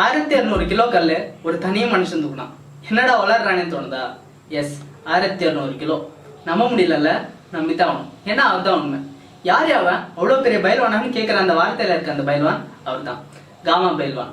1200 kilo கல்லு ஒரு தனி மனுஷன் தூக்கினான். என்னடா வளர்றானே தோணுதா? Yes, 1200 kilo. நம்ப முடியல, நம்பித்தான் ஆகணும். ஏன்னா அவர்தான் உண்மை. யார் அவன் அவ்வளோ பெரிய பயில்வானான்னு கேட்குற அந்த வார்த்தையில இருக்க அந்த பயில்வான் அவர் தான், காமா பயில்வான்.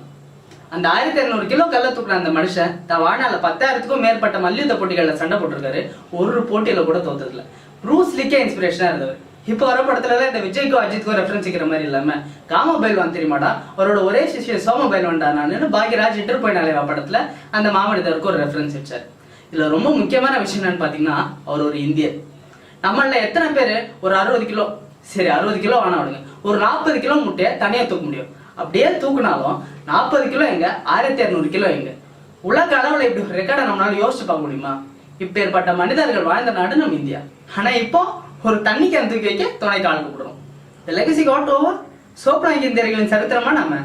அந்த 1200 கிலோ கல்ல தூக்குற அந்த மனுஷன் தான் வாழ்நாள 10,000க்கும் மேற்பட்ட மல்யுத்த போட்டிகளில் சண்டை போட்டிருக்காரு. ஒரு போட்டியில கூட தோத்ததில்ல. ப்ரூஸ் லீக்கே இன்ஸ்பிரேஷனா இருந்தவர். இப்போ வர படத்துல இந்த விஜய்க்கும் அஜித்துக்கும் ரெஃபரன்ஸ் இருக்கிற மாதிரி இல்லாம காமா பயில்வான் தெரியுமாடா, அவரோட ஒரே சிஷியர் சோம பயில்வான்டா நானு பாக்யராஜ் இன்டர் போய் நாளைவா படத்துல அந்த மாமனிதருக்கு ஒரு ரெஃபரன்ஸ் வச்சார். இதுல ரொம்ப முக்கியமான விஷயம் என்னன்னு பாத்தீங்கன்னா, அவர் ஒரு இந்தியர். நம்மள எத்தனை பேர் ஒரு 60 கிலோ, சரி 60 கிலோ வேணா விடுங்க, ஒரு 40 கிலோ முட்டையை தனியா தூக்க முடியும். அப்படியே தூக்குனாலும் 40 கிலோ எங்க, 1200 கிலோ எங்க? உலக அளவுல இப்படி ஒரு ரெக்கார்டை நம்மளால யோசிச்சு பார்க்க முடியுமா? இப்ப ஏற்பட்ட மனிதர்கள் வாழ்ந்த நாடு நம்ம இந்தியா. ஆனா இப்போ ஒரு தண்ணி கேன் தூக்கி வைக்க துணைக்கு ஆள் கூப்பிடுறோம். இந்த லெகசி காட் ஓவர். சோப்ராங்கி இந்தியர்களின் சரித்திரமா நம்ம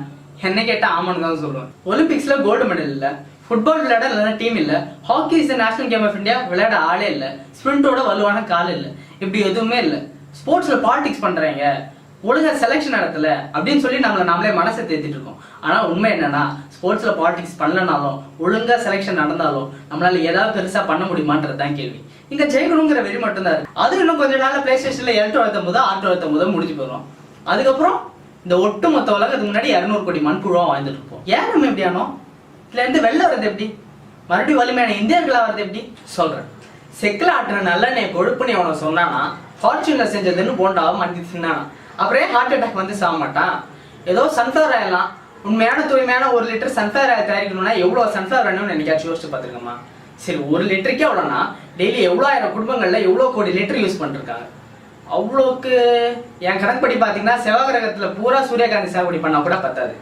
என்ன கேட்டா ஆமான்னு தான் சொல்லுவேன். ஒலிம்பிக்ஸ்ல கோல்டு மெடல் இல்ல, ஃபுட்பால் விளையாட நல்ல டீம் இல்ல, hockey is national game of India விளையாட ஆளே இல்ல, ஸ்பிரிண்டோட வலுவான கால் இல்ல, இப்படி எதுவுமே இல்ல. ஸ்போர்ட்ஸ்ல பாலிடிக்ஸ் பண்றாங்க, ஒழுங்கா செலக்ஷன் நடத்தல அப்படின்னு சொல்லி நாமளே மனசை தேத்திட்டு இருக்கோம். ஆனா உண்மை என்னன்னா, ஸ்போர்ட்ஸ்ல பாலிடிக்ஸ் பண்ணலனாலும் ஒழுங்கா செலக்ஷன் நடந்தாலும் நம்மளால ஏதாவது பெருசா பண்ண முடியுமான்றதுதான் கேள்வி. இங்க ஜெயிக்கணுங்கிற வெறி மட்டும் தான் இருக்கு. அது இன்னும் கொஞ்ச நாள்ல பிளே ஸ்டேஷன்ல L219 R219 முடிஞ்சு போயிடும். அதுக்கப்புறம் இந்த ஒட்டு மொத்த உலகத்துக்கு முன்னாடி 200 கோடி மண்புழுவா வாழ்ந்துட்டு இருப்போம். ஏன் நம்ம எப்படி ஆனோம்? இதுல இருந்து வெளில வர்றது எப்படி? மறுபடியும் வலிமையான இந்தியர்களா வர்றது எப்படி? சொல்றேன். செக்கில் ஆட்டுற நல்லெண்ணெய் கொழுப்புன்னு அவனை சொன்னானா, ஃபார்ச்சூன்ல செஞ்சதுன்னு போண்டாவா மாட்டி தின்னானா, அப்புறம் ஹார்ட் அட்டாக் வந்து சாக மாட்டான். ஏதோ சன்ஃபிளவர் ஆயிலாம் உண்மையான தூய்மையான 1 லிட்டர் சன்ஃபிளவர் ஆயில் தயாரிக்கணும்னா எவ்வளவு சன்ஃபிளவர் வேணும்னு என்னைக்காச்சும் யோசிச்சு பார்த்துருக்கோமா? சரி, 1 லிட்டருக்கே எவ்வளோனா டெய்லி எவ்வளோ ஆயிரம் குடும்பங்கள்ல எவ்வளோ கோடி லிட்டர் யூஸ் பண்ணிருக்காங்க. அவ்வளோக்கு என் கணக்குப்படி பார்த்தீங்கன்னா செவ்வாய் பூரா சூரியகாந்தி சாகுபடி பண்ணா கூட பத்தாது.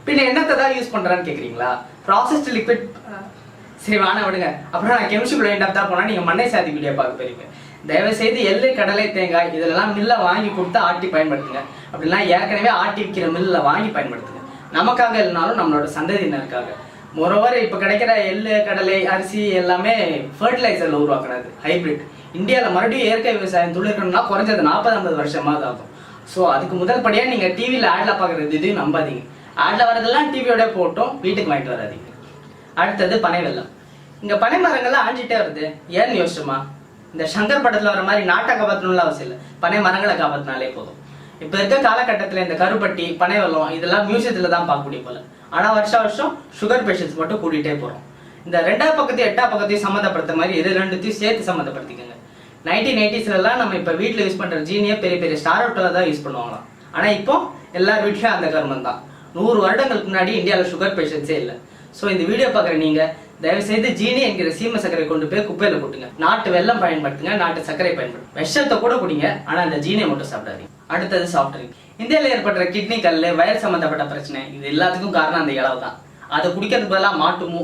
பின்ன என்னத்தை தான் யூஸ் பண்றான்னு கேட்குறீங்களா? Processed liquid. சரி வான விடுங்க, அப்புறம் நான் கெமிஸ்ட்ரிக்குள்ள இன்டெப்தா போனா நீங்க மண்ணை சாதி வீடியோ பார்க்க போறீங்க. தயவு செய்து எள்ளு, கடலை, தேங்காய் இதெல்லாம் மில்ல வாங்கி கொடுத்து ஆட்டி பயன்படுத்துங்க. அப்படிலாம் ஏற்கனவே ஆட்டி விற்கிற மில்ல வாங்கி பயன்படுத்துங்க. நமக்காக இல்லைனாலும் நம்மளோட சந்ததியினருக்காக. மொரோவர் இப்போ கிடைக்கிற எள்ளு, கடலை, அரிசி எல்லாமே ஃபர்டிலைசர்ல உருவாக்குறது, ஹைபிரிட். இந்தியாவில் மறுபடியும் இயற்கை விவசாயம் துளிர்க்கணும்னா குறைஞ்சது 40-50 வருஷமாவது ஆகும். ஸோ அதுக்கு முதல் படியா நீங்க டிவியில் ஆட்ல பாக்குறது இதையும் நம்பாதீங்க. ஆட்ல வரதெல்லாம் டிவியோட போட்டோம், வீட்டுக்கு வாங்கிட்டு வராதீங்க. அடுத்தது பனை வெல்லம். இங்க பனை மரங்கள்லாம் ஆஞ்சிட்டே வருது, ஏன்னு யோசிச்சுமா? இந்த சங்கர் படத்துல வர மாதிரி நாட்டை காப்பாற்றணும்னு அவசியம் இல்லை, பனை மரங்களை காப்பாற்றினாலே போதும். இப்ப இருக்க காலகட்டத்தில் இந்த கருப்பட்டி, பனை வெல்லம் இதெல்லாம் மியூசியத்துல தான் பார்க்க முடியும் போல. ஆனா வருஷம் சுகர் பேஷண்ட்ஸ் மட்டும் கூட்டிகிட்டே போறோம். இந்த 2ஆம் பக்கத்தையும் 8ஆம் பக்கத்தையும் சம்மந்தப்படுத்த மாதிரி இது ரெண்டுத்தையும் சேர்த்து சம்மந்தப்படுத்திக்கோங்க. 1980s நம்ம இப்ப வீட்டுல யூஸ் பண்ற ஜீனியை பெரிய பெரிய ஸ்டார் அவுட்ல தான் யூஸ் பண்ணுவாங்களாம். ஆனா இப்போ எல்லார் வீட்லயும் அந்த கர்மம் தான். 100 வருடங்களுக்கு முன்னாடி இந்தியாவில் சுகர் பேஷண்ட்ஸே இல்லை. ஸோ இந்த வீடியோ பார்க்குற நீங்க தயவு செய்து ஜீனி என்கிற சீம சர்க்கரை கொண்டு போய் குப்பையில போட்டுங்க. நாட்டு வெல்லம் பயன்படுத்துங்க, நாட்டு சர்க்கரை பயன்படுத்துங்க. விஷத்தை கூட குடிங்க, ஆனா அந்த ஜீனியை மட்டும் சாப்பிடாதீங்க. அடுத்தது சாஃப்ட் ட்ரிங்க். இந்தியாவில் ஏற்படுற கிட்னி கல், வயர் சம்பந்தப்பட்ட பிரச்சனை இது எல்லாத்துக்கும் காரணம் அந்த இளவு தான். அதை குடிக்கிறதுக்கு பதிலாக மாட்டுமோ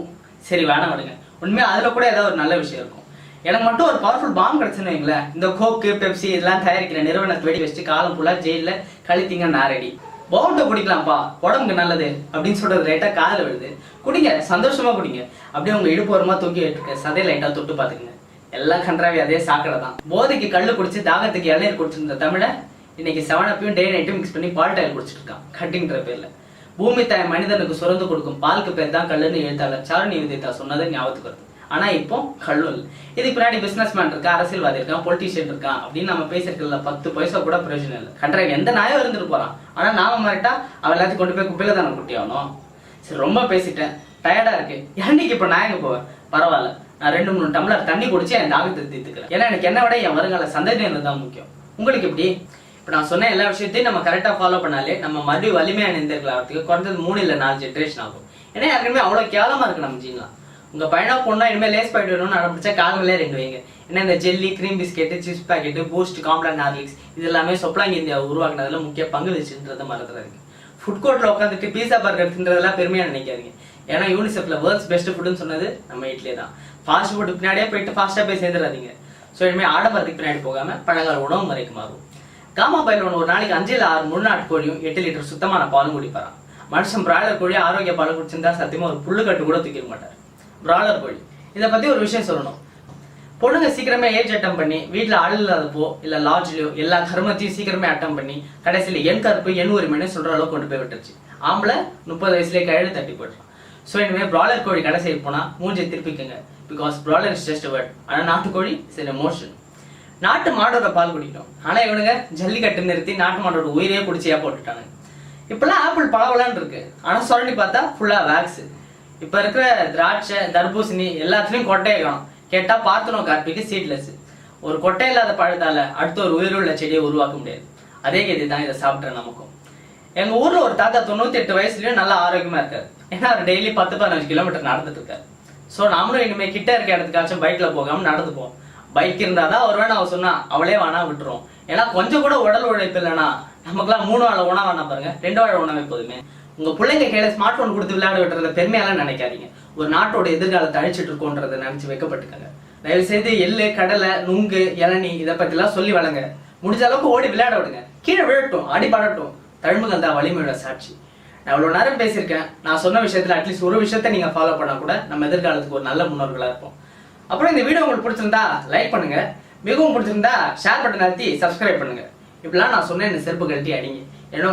சரி வேணாம் விடுங்க. உண்மையா அதுல கூட ஏதாவது ஒரு நல்ல விஷயம் இருக்கும். எனக்கு மட்டும் ஒரு பவர்ஃபுல் பாம் கிடைச்சுன்னு வைங்களேன், இந்த கோக்கு, பெப்சி இதெல்லாம் தயாரிக்கிற நிறுவனத்தை வெடி வச்சுட்டு காலம் ஃபுல்லா ஜெயில கழித்தீங்க நாரடி. பவுண்டை குடிக்கலாம்ப்பா, உடம்புக்கு நல்லது அப்படின்னு சொல்றது லைட்டா காதல விழுது. குடிங்க, சந்தோஷமா குடிங்க. அப்படியே உங்க இடுப்பு ஓரமா தூக்கி விட்டுருக்க சதையை லைட்டா தொட்டு பாத்துக்குங்க. எல்லாம் கன்றாவி அதே சாக்கடை தான். போதைக்கு கல்லு குடிச்சு தாகத்துக்கு இளநீர் குடிச்சிருந்த தமிழை இன்னைக்கு 7-Up டே நைட்டும் மிக்ஸ் பண்ணி பால் டாயில் குடிச்சிட்டு இருக்கான் கட்டிங்கிற பேர்ல. பூமி தாய் மனிதனுக்கு சுரந்து கொடுக்கும் பாலுக்கு பேர் தான் கல்லுன்னு எழுத்தாளர் சாருணி விதித்தா சொன்னதை ஞாபகத்துக்கு வருது. ஆனா இப்போ கல்லும் இல்லை. இதுக்கு பின்னாடி பிசினஸ் மேன் இருக்கா, அரசியல்வாதி இருக்கான், பொலிட்டீஷியன் இருக்கான் அப்படின்னு நம்ம பேசிருக்கல 10 பைசா கூட பிரயோஜனம் இல்லை. கன்றாவி எந்த நாயும் இருந்துட்டு போறான். ஆனா நாம மாறிட்டா அவ எல்லாத்தையும் கொண்டு போய் குப்பையில தானே குட்டி ஆகணும். சரி ரொம்ப பேசிட்டேன், டயர்டா இருக்கு. என்னைக்கு இப்ப நான் எங்க போவேன்? பரவாயில்ல, நான் 2-3 டம்ளர் தண்ணி குடிச்சு என் தாகத்தை தீர்த்துக்கிறேன். ஏன்னா எனக்கு என்ன விட என் வருங்கால சந்ததியினர் தான் முக்கியம். உங்களுக்கு எப்படி? இப்ப நான் சொன்ன எல்லா விஷயத்தையும் நம்ம கரெக்டா ஃபாலோ பண்ணாலே நம்ம மறுபடியும் வலிமையான இந்தியர்கள் ஆகிறதுக்கு குறைஞ்சது 3 இல்ல 4 ஜென்ரேஷன் ஆகும். ஏன்னா யாருக்குமே அவ்வளவு கேவலமா இருக்கு நம்ம ஜீன்லாம். உங்க பையனா பொண்ணா இனிமேல் லேஸ் பாயிட்டு வேணும்னு ஆரம்பிச்சா காலங்களே 2 வைங்க. ஏன்னா இந்த jelly, cream biscuit, chips packet, Boost, Complan, Horlicks இது எல்லாமே சொப்லாங்கி இந்தியா உருவாக்குனதுல முக்கிய பங்கு வச்சுன்றத மறந்துடாதீங்க. ஃபுட் கோர்ட்ல உட்காந்துட்டு பீஸா பர்கர் தின்றதெல்லாம் பெருமையா நினைக்காதீங்க. ஏன்னா யூனிசெஃப்ல வேர்ல்ட்ஸ் பெஸ்ட் ஃபுட்னு சொன்னது நம்ம வீட்லயே தான். ஃபாஸ்ட் ஃபுட் பின்னாடியே போயிட்டு ஃபாஸ்டா போய் சேர்ந்துடாதீங்க. ஸோ இனிமேல் ஆடம்பரத்துக்கு பின்னாடி போகாம பழங்கால உணவு முறைக்கு மாறும். காமா பயில்வான் ஒரு நாளைக்கு 5-6 முன்னாட்டு கோழியும் 8 லிட்டர் சுத்தமான பாலும் குடிப்பாராம். மனுஷன் பிராய்லர் கோழி ஆரோக்கிய பால் குடிச்சிருந்தா சத்தியமா ஒரு புல்லுக்கட்டு கூட தூக்கிட மாட்டார். பிராய்லர் கோழி இதை பத்தி ஒரு விஷயம் சொல்லணும். பொண்ணுங்க சீக்கிரமே ஏஜ் அட்டம் பண்ணி வீட்டுல ஆள் இல்லாதப்போ இல்ல லாட்ஜ்லயோ எல்லா கர்மத்தையும் சீக்கிரமே அட்டம் பண்ணி கடைசியில என் கருப்பு என் உரிமைன்னு சொல்ற அளவுக்கு கொண்டு போய் விட்டுருச்சு. ஆம்பளை 30 வயசுலேயே கழுடு தட்டி போட்டுரும். ஸோ இனிமேல் பிராய்லர் கோழி கடை செய்ய போனால் மூஞ்சி திருப்பிக்குங்க. Because broiler is just word. ஆனால் நாட்டுக்கோழி இஸ் எமோஷன். நாட்டு மாடோட பால் குடிக்கும். ஆனால் இவனுங்க ஜல்லிக்கட்டு நிறுத்தி நாட்டு மாடோட உயிரையே குடிச்சியா போட்டுட்டானுங்க. இப்பெல்லாம் ஆப்பிள் பழவலான்னு இருக்கு, ஆனால் சுரண்டி பார்த்தா ஃபுல்லாக வேக்ஸு. இப்போ இருக்கிற திராட்சை தர்பூசணி எல்லாத்துலேயும் கொட்டையை காணும். கேட்டால் பார்த்தனோ கார்பிக்கு சீட்லெஸ். ஒரு கொட்டை இல்லாத பழத்தால அடுத்த ஒரு உயிருள்ள செடியை உருவாக்க முடியாது. அதே கதி தான் இதை சாப்பிட்ற நமக்கும். எங்கள் ஊரில் ஒரு தாத்தா 98 வயசுலயும் நல்லா ஆரோக்கியமாக இருக்காரு. ஏன்னா அவர் டெய்லி 10-15 கிலோமீட்டர் நடந்துட்டு இருக்காரு. ஸோ நாமளும் இனிமேல் கிட்ட இருக்க இடத்துக்காச்சும் பைக்கில் போகாமல் நடந்து போவோம். பைக் இருந்தால் தான் ஒரு வேணா அவ சொன்னா அவளே வேணா விட்டுரும். ஏன்னா கொஞ்சம் கூட உடல் உழைப்பு இல்லைன்னா நமக்குலாம் 3 வாழ உணவு வேணா பாருங்க, 2 வாழ உணவு எப்போதுமே. உங்க பிள்ளைங்க கையில ஸ்மார்ட் போன் கொடுத்து விளையாட விட்டுறத பெருமையாலாம் நினைக்காதீங்க. ஒரு நாட்டோட எதிர்காலத்தை அழிச்சிட்டு இருக்கோன்றதை நினைச்சு வைக்கப்பட்டுக்கங்க. தயவு செய்து எள்ளு, கடலை, நுங்கு, இளநீ இதை பத்திலாம் சொல்லி வளங்க. முடிஞ்ச அளவுக்கு ஓடி விளையாட விடுங்க. கீழே விழட்டும், அடிபடட்டும். தழும்புகள் தான் வலிமையோட சாட்சி. நான் இவ்வளவு நேரம் பேசியிருக்கேன். நான் சொன்ன விஷயத்துல அட்லீஸ்ட் ஒரு விஷயத்த நீங்க ஃபாலோ பண்ணா கூட நம்ம எதிர்காலத்துக்கு ஒரு நல்ல முன்னோர்களா இருப்போம். அப்புறம் இந்த வீடியோ உங்களுக்கு பிடிச்சிருந்தா லைக் பண்ணுங்க. மிகவும் பிடிச்சிருந்தா ஷேர் பட்டன் அழுத்தி சப்ஸ்கிரைப் பண்ணுங்க. இப்படிலாம் நான் சொன்னேன், செருப்பு கழட்டி அடிங்க. ஏன்னா